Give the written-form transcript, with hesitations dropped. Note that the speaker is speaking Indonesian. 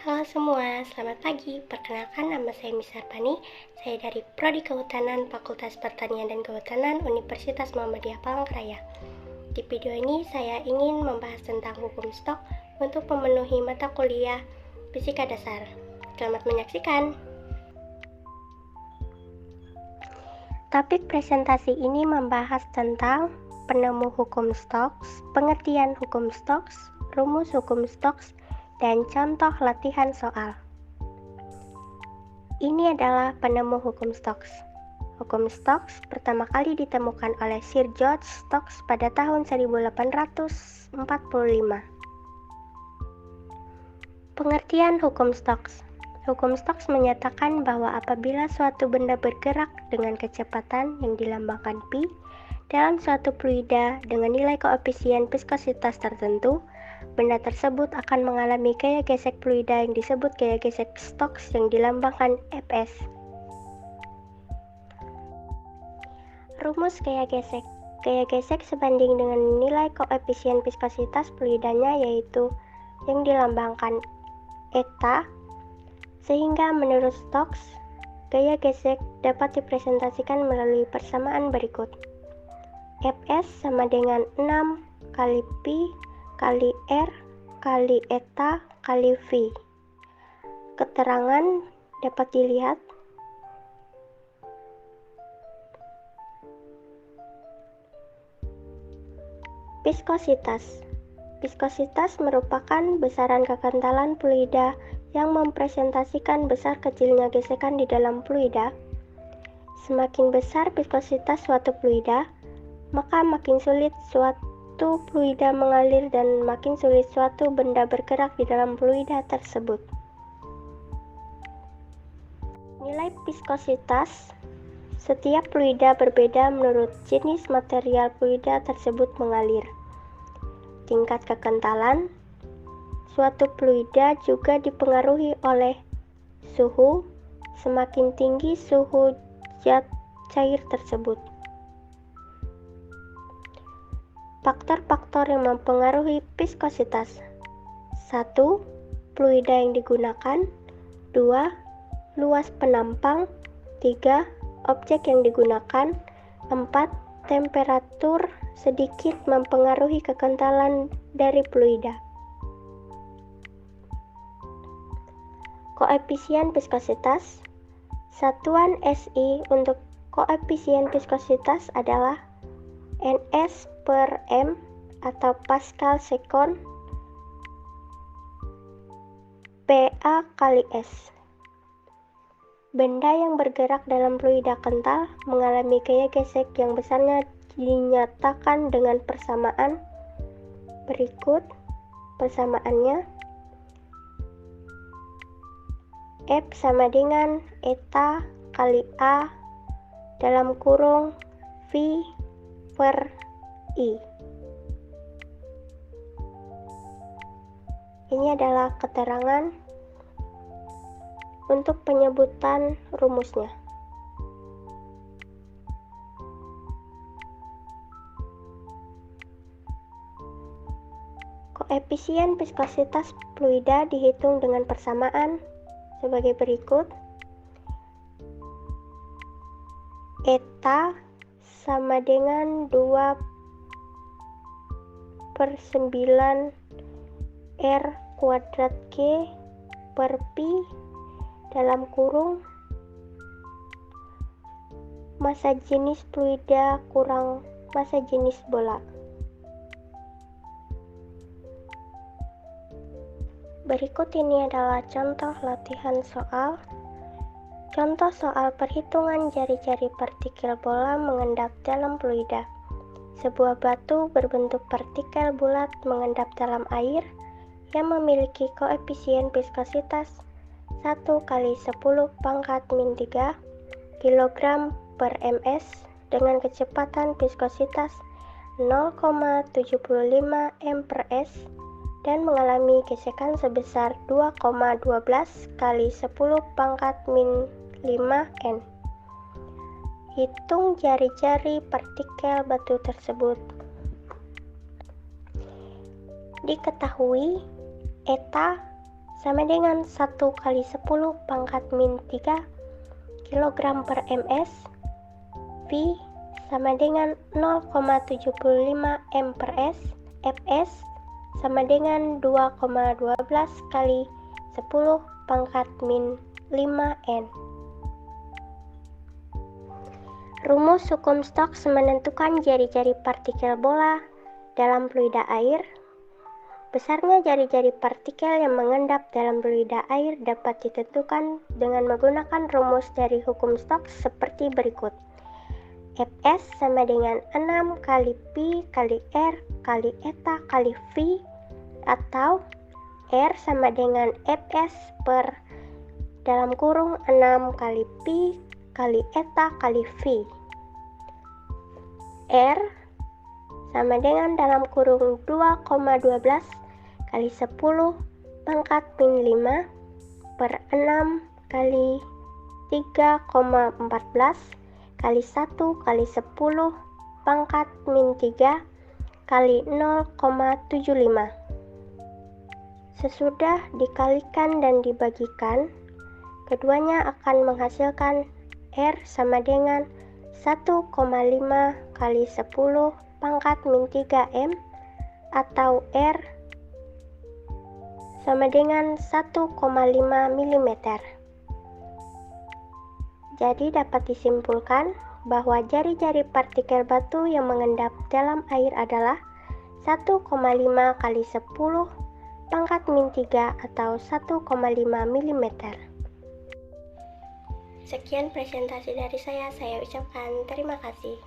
Halo semua, selamat pagi. Perkenalkan, nama saya Miss Arpani. Saya dari Prodi Kehutanan Fakultas Pertanian dan Kehutanan Universitas Muhammadiyah Palangkaraya. Di video ini saya ingin membahas tentang hukum stok untuk memenuhi mata kuliah Fisika Dasar. Selamat menyaksikan. Topik presentasi ini membahas tentang penemu hukum stoks, pengertian hukum stoks, rumus hukum stoks, dan contoh latihan soal. Ini adalah penemu hukum Stokes. Hukum Stokes pertama kali ditemukan oleh Sir George Stokes pada tahun 1845. Pengertian hukum Stokes. Hukum Stokes menyatakan bahwa apabila suatu benda bergerak dengan kecepatan yang dilambangkan P dalam suatu fluida dengan nilai koefisien viskositas tertentu, benda tersebut akan mengalami gaya gesek fluida yang disebut gaya gesek Stokes yang dilambangkan Fs. Rumus gaya gesek. Gaya gesek sebanding dengan nilai koefisien viskositas fluidanya, yaitu yang dilambangkan eta, sehingga menurut Stokes, gaya gesek dapat dipresentasikan melalui persamaan berikut. Fs sama dengan 6 kali Pi kali R kali eta kali V. Keterangan dapat dilihat. Viskositas. Viskositas merupakan besaran kekentalan fluida yang mempresentasikan besar kecilnya gesekan di dalam fluida. Semakin besar viskositas suatu fluida, maka makin sulit suatu fluida mengalir dan makin sulit suatu benda bergerak di dalam fluida tersebut. Nilai viskositas setiap fluida berbeda menurut jenis material fluida tersebut mengalir. Tingkat kekentalan suatu fluida juga dipengaruhi oleh suhu. Semakin tinggi suhu zat cair tersebut. Faktor-faktor yang mempengaruhi viskositas. 1. Fluida yang digunakan. 2. Luas penampang. 3. Objek yang digunakan. 4. Temperatur sedikit mempengaruhi kekentalan dari fluida. Koefisien viskositas. Satuan SI untuk koefisien viskositas adalah Ns per M atau Pascal sekon PA kali S. Benda yang bergerak dalam fluida kental mengalami gaya gesek yang besarnya dinyatakan dengan persamaan berikut. Persamaannya F sama dengan eta kali A dalam kurung V per I. Ini adalah keterangan untuk penyebutan rumusnya. Koefisien viskositas fluida dihitung dengan persamaan sebagai berikut. Eta sama dengan 2/9 R kuadrat G per Pi dalam kurung massa jenis fluida kurang massa jenis bola. Berikut ini adalah contoh latihan soal. Contoh soal perhitungan jari-jari partikel bola mengendap dalam fluida. Sebuah batu berbentuk partikel bulat mengendap dalam air yang memiliki koefisien viskositas 1 kali 10 pangkat min 3 kg per ms dengan kecepatan viskositas 0,75 m per s dan mengalami gesekan sebesar 2,12 kali 10 pangkat min 5 N. Hitung jari-jari partikel batu tersebut. Diketahui eta sama dengan 1 kali 10 pangkat min 3 kg per ms. V sama dengan 0,75 m per s. Fs sama dengan 2,12 kali 10 pangkat min 5 n. Rumus hukum Stokes menentukan jari-jari partikel bola dalam fluida air. Besarnya jari-jari partikel yang mengendap dalam fluida air dapat ditentukan dengan menggunakan rumus dari hukum Stokes seperti berikut. Fs sama dengan 6 kali Pi kali R kali eta kali V, atau R sama dengan Fs per dalam kurung 6 kali Pi kali eta kali V. R sama dengan dalam kurung 2,12 kali 10 pangkat min 5 per 6 kali 3,14 kali 1 kali 10 pangkat min 3 kali 0,75. Sesudah dikalikan dan dibagikan, keduanya akan menghasilkan R sama dengan 1,5 kali 10 pangkat min 3 M, atau R sama dengan 1,5 mm. Jadi dapat disimpulkan bahwa jari-jari partikel batu yang mengendap dalam air adalah 1,5 kali 10 pangkat min 3 atau 1,5 mm. Sekian presentasi dari saya ucapkan terima kasih.